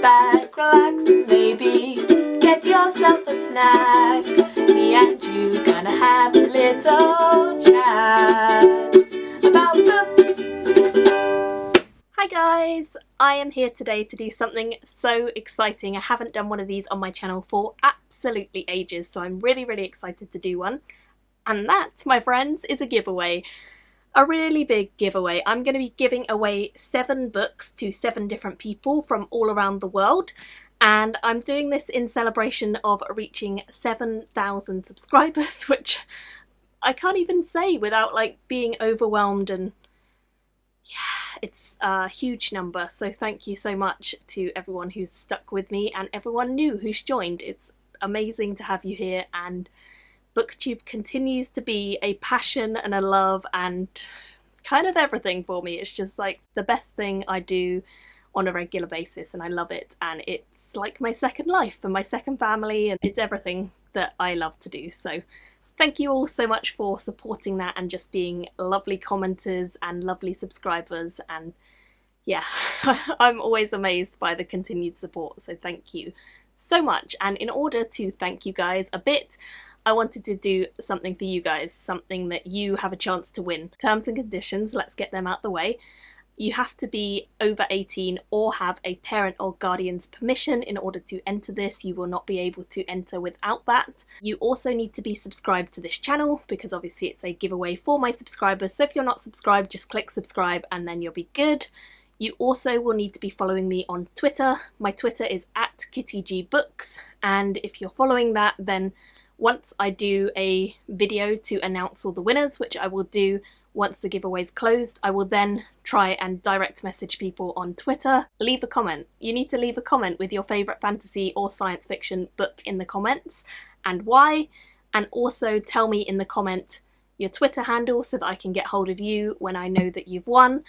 back, relax, and maybe get yourself a snack. Me and you gonna have a little chat about books. Hi guys, I am here today to do something so exciting. I haven't done one of these on my channel for absolutely ages, so I'm really excited to do one. And that, my friends, is a giveaway. A really big giveaway. I'm going to be giving away 7 books to 7 different people from all around the world, and I'm doing this in celebration of reaching 7,000 subscribers, which I can't even say without like being overwhelmed, and yeah, it's a huge number. So thank you so much to everyone who's stuck with me and everyone new who's joined. It's amazing to have you here, and BookTube continues to be a passion and a love and kind of everything for me. It's just like the best thing I do on a regular basis, and I love it, and it's like my second life and my second family, and it's everything that I love to do. So thank you all so much for supporting that and just being lovely commenters and lovely subscribers, and yeah, I'm always amazed by the continued support, so thank you so much. And in order to thank you guys a bit, I wanted to do something for you guys, something that you have a chance to win. Terms and conditions, let's get them out the way. You have to be over 18 or have a parent or guardian's permission in order to enter this. You will not be able to enter without that. You also need to be subscribed to this channel because obviously it's a giveaway for my subscribers. So if you're not subscribed, just click subscribe and then you'll be good. You also will need to be following me on Twitter. My Twitter is @KittyGBooks, and if you're following that, then once I do a video to announce all the winners, which I will do once the giveaway is closed, I will then try and direct message people on Twitter. Leave a comment. You need to leave a comment with your favourite fantasy or science fiction book in the comments and why, and also tell me in the comment your Twitter handle so that I can get hold of you when I know that you've won,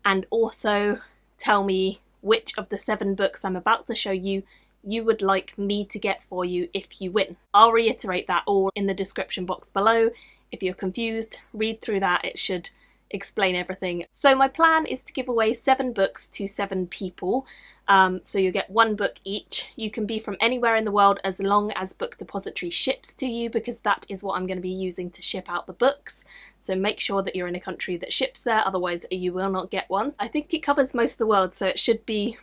and also tell me which of the 7 books I'm about to show you you would like me to get for you if you win. I'll reiterate that all in the description box below. If you're confused, read through that, it should explain everything. So my plan is to give away 7 books to 7 people, so you get 1 book each. You can be from anywhere in the world as long as Book Depository ships to you, because that is what I'm going to be using to ship out the books. So make sure that you're in a country that ships there, otherwise you will not get one. I think it covers most of the world, so it should be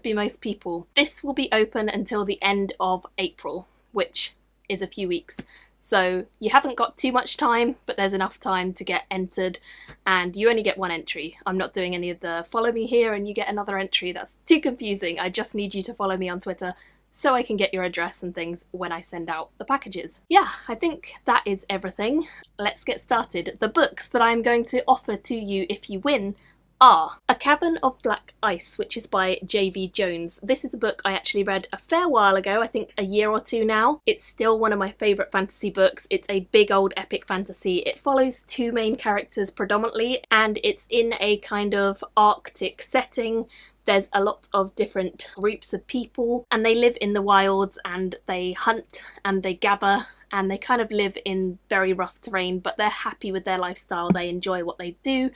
most people. This will be open until the end of April, which is a few weeks. So you haven't got too much time, but there's enough time to get entered, and you only get 1 entry. I'm not doing any of the follow me here and you get another entry. That's too confusing. I just need you to follow me on Twitter so I can get your address and things when I send out the packages. Yeah, I think that is everything. Let's get started. The books that I'm going to offer to you if you win are A Cavern of Black Ice, which is by J.V. Jones. This is a book I actually read a fair while ago, I think a year or 2 now. It's still one of my favourite fantasy books. It's a big old epic fantasy. It follows 2 main characters predominantly, and it's in a kind of Arctic setting. There's a lot of different groups of people, and they live in the wilds, and they hunt and they gather, and they kind of live in very rough terrain, but they're happy with their lifestyle, they enjoy what they do.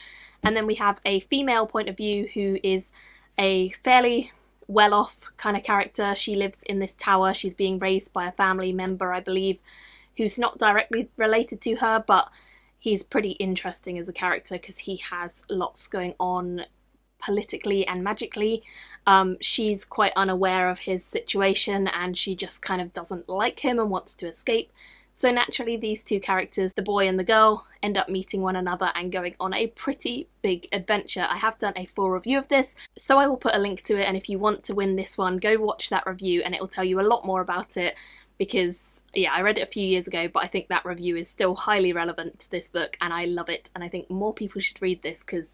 And then we have a female point of view who is a fairly well-off kind of character. She lives in this tower, she's being raised by a family member, I believe, who's not directly related to her, but he's pretty interesting as a character because he has lots going on politically and magically. She's quite unaware of his situation and she just kind of doesn't like him and wants to escape. So naturally these 2 characters, the boy and the girl, end up meeting one another and going on a pretty big adventure. I have done a full review of this, so I will put a link to it, and if you want to win this one, go watch that review and it will tell you a lot more about it, because yeah, I read it a few years ago, but I think that review is still highly relevant to this book and I love it, and I think more people should read this because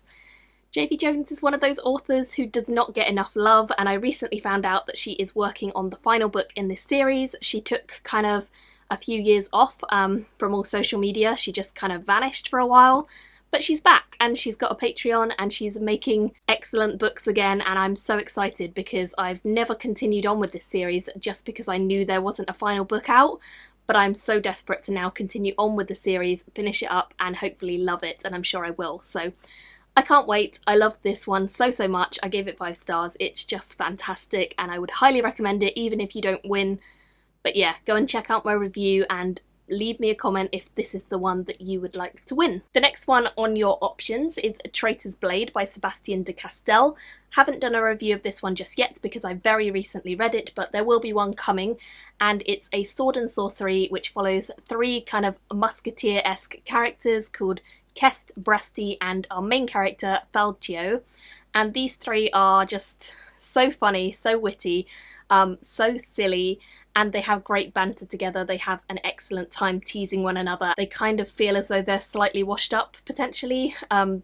J.V. Jones is one of those authors who does not get enough love, and I recently found out that she is working on the final book in this series. She took kind of a few years off from all social media. She just kind of vanished for a while, but she's back and she's got a Patreon and she's making excellent books again, and I'm so excited because I've never continued on with this series just because I knew there wasn't a final book out, but I'm so desperate to now continue on with the series, finish it up and hopefully love it, and I'm sure I will. So I can't wait. I loved this one so much. I gave it 5 stars. It's just fantastic and I would highly recommend it even if you don't win. But yeah, go and check out my review and leave me a comment if this is the one that you would like to win. The next one on your options is Traitor's Blade by Sebastien de Castell. Haven't done a review of this one just yet because I very recently read it, but there will be one coming, and it's a sword and sorcery which follows 3 kind of musketeer-esque characters called Kest, Bresti, and our main character Falchio, and these 3 are just so funny, so witty, so silly, and they have great banter together. They have an excellent time teasing one another. They kind of feel as though they're slightly washed up, potentially.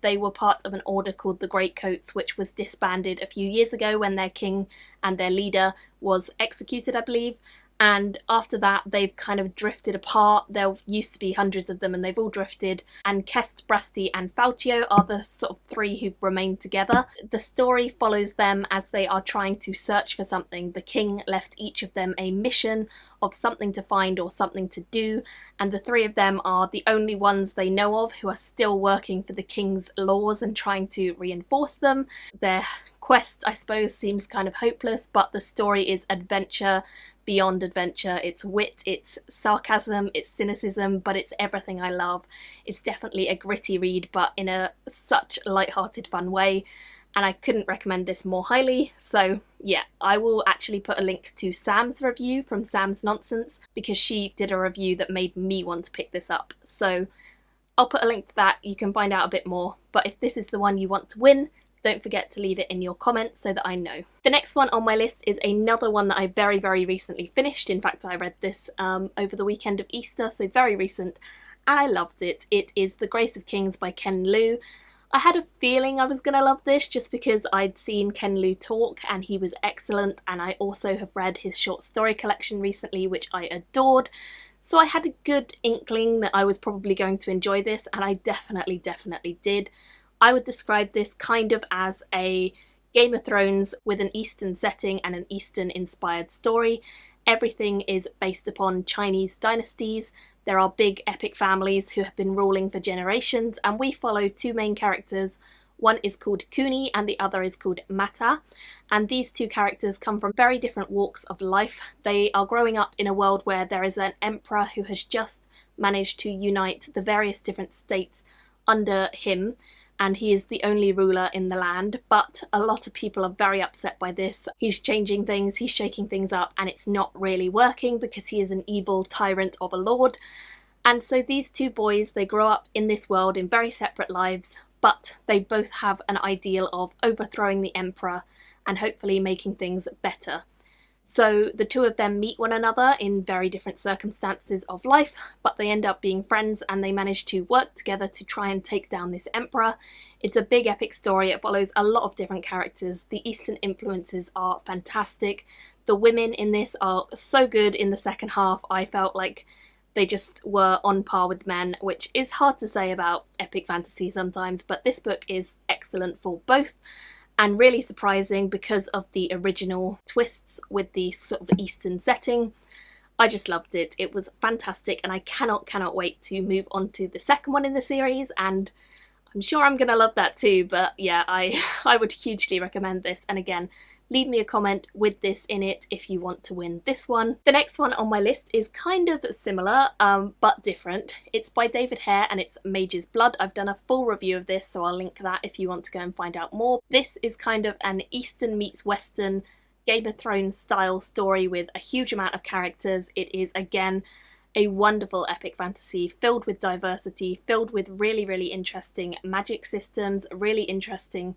They were part of an order called the Greatcoats, which was disbanded a few years ago when their king and their leader was executed, I believe. And after that, they've kind of drifted apart. There used to be hundreds of them and they've all drifted. And Kest, Bresti and Falchio are the sort of 3 who've remained together. The story follows them as they are trying to search for something. The king left each of them a mission of something to find or something to do. And the 3 of them are the only ones they know of who are still working for the king's laws and trying to reinforce them. Their quest, I suppose, seems kind of hopeless, but the story is adventure beyond adventure. It's wit, it's sarcasm, it's cynicism, but it's everything I love. It's definitely a gritty read, but in a such light-hearted, fun way, and I couldn't recommend this more highly. So yeah, I will actually put a link to Sam's review from Sam's Nonsense, because she did a review that made me want to pick this up. So I'll put a link to that, you can find out a bit more, but if this is the one you want to win, don't forget to leave it in your comments so that I know. The next one on my list is another one that I very recently finished. In fact, I read this over the weekend of Easter, so very recent, and I loved it. It is The Grace of Kings by Ken Liu. I had a feeling I was going to love this just because I'd seen Ken Liu talk and he was excellent, and I also have read his short story collection recently which I adored. So I had a good inkling that I was probably going to enjoy this, and I definitely did. I would describe this kind of as a Game of Thrones with an Eastern setting and an Eastern inspired story. Everything is based upon Chinese dynasties. There are big epic families who have been ruling for generations, and we follow 2 main characters. One is called Kuni and the other is called Mata, and these 2 characters come from very different walks of life. They are growing up in a world where there is an emperor who has just managed to unite the various different states under him, and he is the only ruler in the land, but a lot of people are very upset by this. He's changing things, he's shaking things up, and it's not really working because he is an evil tyrant of a lord. And so these 2 boys, they grow up in this world in very separate lives, but they both have an ideal of overthrowing the emperor and hopefully making things better. So the 2 of them meet one another in very different circumstances of life, but they end up being friends and they manage to work together to try and take down this emperor. It's a big epic story. It follows a lot of different characters. The Eastern influences are fantastic. The women in this are so good in the second half. I felt like they just were on par with men, which is hard to say about epic fantasy sometimes, but this book is excellent for both. And really surprising because of the original twists with the sort of Eastern setting. I just loved it. It was fantastic, and I cannot wait to move on to the second one in the series, and I'm sure I'm gonna love that too. But yeah, I would hugely recommend this, and again, leave me a comment with this in it if you want to win this one. The next one on my list is kind of similar, but different. It's by David Hare and it's Mage's Blood. I've done a full review of this, so I'll link that if you want to go and find out more. This is kind of an Eastern meets Western Game of Thrones style story with a huge amount of characters. It is, again, a wonderful epic fantasy filled with diversity, filled with really interesting magic systems, really interesting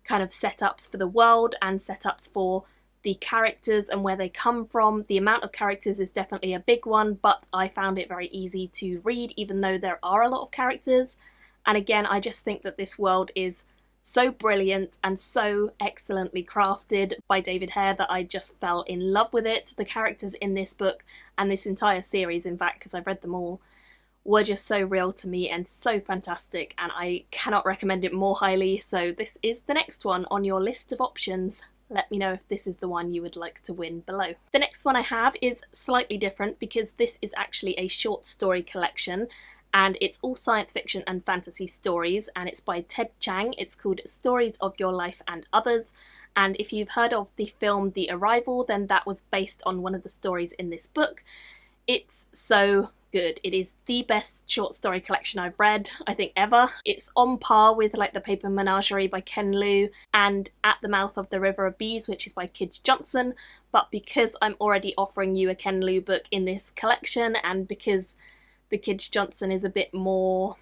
kind of setups for the world and setups for the characters and where they come from. The amount of characters is definitely a big one, but I found it very easy to read even though there are a lot of characters. And again, I just think that this world is so brilliant and so excellently crafted by David Hare that I just fell in love with it. The characters in this book and this entire series, in fact, because I've read them all, were just so real to me and so fantastic, and I cannot recommend it more highly. So this is the next one on your list of options. Let me know if this is the one you would like to win below. The next one I have is slightly different because this is actually a short story collection, and it's all science fiction and fantasy stories, and it's by Ted Chiang. It's called Stories of Your Life and Others, and if you've heard of the film The Arrival, then that was based on one of the stories in this book. It's so good. It is the best short story collection I've read, I think, ever. It's on par with like The Paper Menagerie by Ken Liu and At the Mouth of the River of Bees, which is by Kij Johnson, but because I'm already offering you a Ken Liu book in this collection, and because the Kij Johnson is a bit more,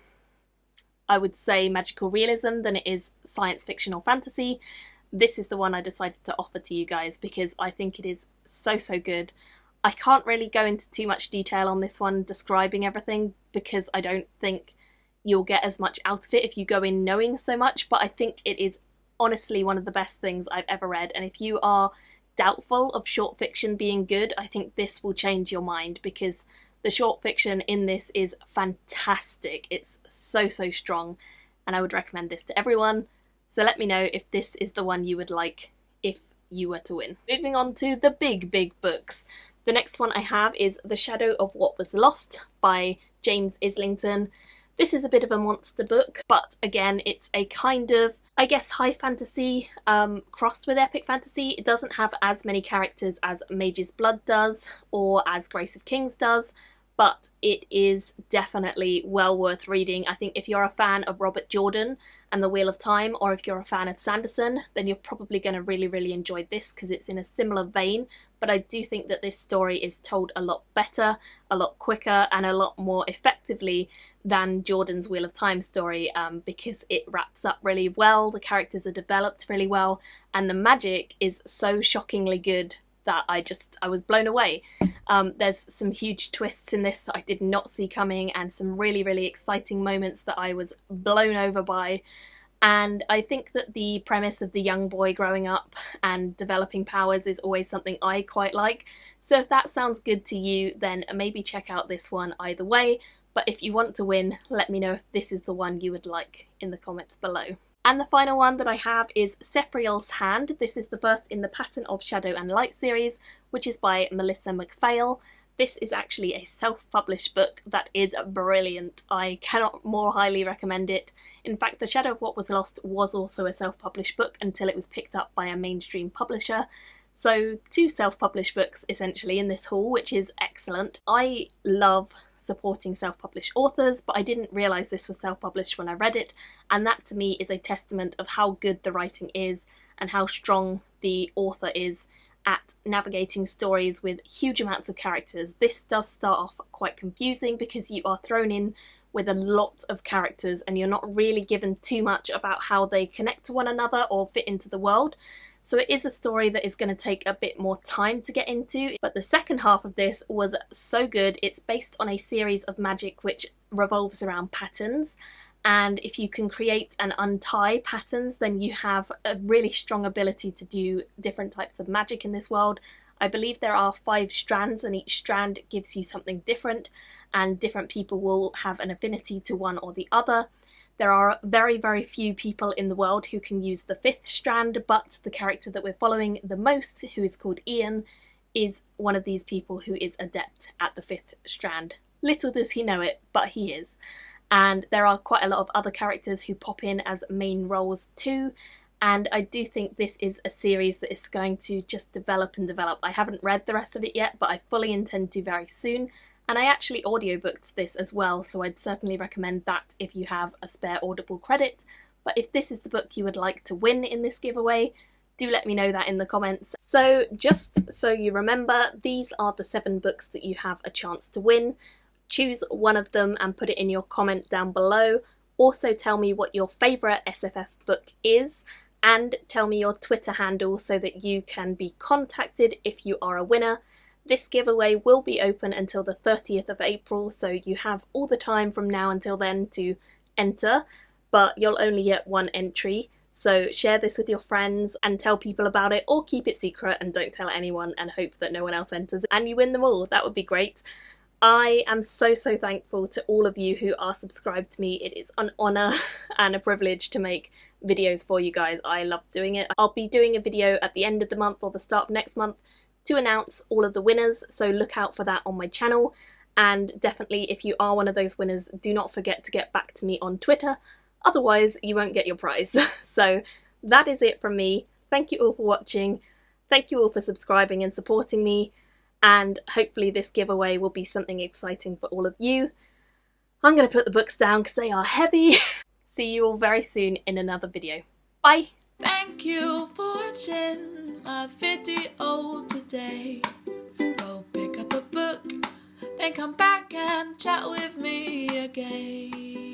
I would say, magical realism than it is science fiction or fantasy, this is the one I decided to offer to you guys because I think it is so good. I can't really go into too much detail on this one describing everything because I don't think you'll get as much out of it if you go in knowing so much, but I think it is honestly one of the best things I've ever read, and if you are doubtful of short fiction being good, I think this will change your mind because the short fiction in this is fantastic. It's so strong, and I would recommend this to everyone, so let me know if this is the one you would like if you were to win. Moving on to the big books. The next one I have is The Shadow of What Was Lost by James Islington. This is a bit of a monster book, but again, it's a kind of, I guess, high fantasy crossed with epic fantasy. It doesn't have as many characters as Mage's Blood does or as Grace of Kings does, but it is definitely well worth reading. I think if you're a fan of Robert Jordan and The Wheel of Time, or if you're a fan of Sanderson, then you're probably going to really enjoy this because it's in a similar vein, but I do think that this story is told a lot better, a lot quicker, and a lot more effectively than Jordan's Wheel of Time story because it wraps up really well, the characters are developed really well, and the magic is so shockingly good that I was blown away. There's some huge twists in this that I did not see coming, and some really exciting moments that I was blown over by. And I think that the premise of the young boy growing up and developing powers is always something I quite like. So if that sounds good to you, then maybe check out this one either way. But if you want to win, let me know if this is the one you would like in the comments below. And the final one that I have is Cephrael's Hand. This is the first in the Pattern of Shadow and Light series, which is by Melissa McPhail. This is actually a self-published book that is brilliant. I cannot more highly recommend it. In fact, The Shadow of What Was Lost was also a self-published book until it was picked up by a mainstream publisher. So 2 self-published books essentially in this haul, which is excellent. I love supporting self-published authors, but I didn't realise this was self-published when I read it, and that to me is a testament of how good the writing is and how strong the author is at navigating stories with huge amounts of characters. This does start off quite confusing because you are thrown in with a lot of characters and you're not really given too much about how they connect to one another or fit into the world. So it is a story that is going to take a bit more time to get into, but the second half of this was so good. It's based on a series of magic which revolves around patterns, and if you can create and untie patterns, then you have a really strong ability to do different types of magic in this world. I believe there are 5 strands, and each strand gives you something different, and different people will have an affinity to one or the other. There are very few people in the world who can use the 5th strand, but the character that we're following the most, who is called Ian, is one of these people who is adept at the 5th strand. Little does he know it, but he is. And there are quite a lot of other characters who pop in as main roles too, and I do think this is a series that is going to just develop and develop. I haven't read the rest of it yet, but I fully intend to very soon, and I actually audiobooked this as well, so I'd certainly recommend that if you have a spare Audible credit. But if this is the book you would like to win in this giveaway, do let me know that in the comments. So just so you remember, these are the 7 books that you have a chance to win. Choose one of them and put it in your comment down below. Also tell me what your favourite SFF book is, and tell me your Twitter handle so that you can be contacted if you are a winner. This giveaway will be open until the 30th of April, so you have all the time from now until then to enter, but you'll only get 1 entry. So share this with your friends and tell people about it, or keep it secret and don't tell anyone and hope that no one else enters and you win them all. That would be great. I am so thankful to all of you who are subscribed to me. It is an honour and a privilege to make videos for you guys. I love doing it. I'll be doing a video at the end of the month or the start of next month to announce all of the winners, so look out for that on my channel. And definitely, if you are one of those winners, do not forget to get back to me on Twitter, otherwise you won't get your prize. So that is it from me. Thank you all for watching, thank you all for subscribing and supporting me, and hopefully this giveaway will be something exciting for all of you. I'm going to put the books down because they are heavy. See you all very soon in another video. Bye! Thank you for watching my video today. Go pick up a book, then come back and chat with me again.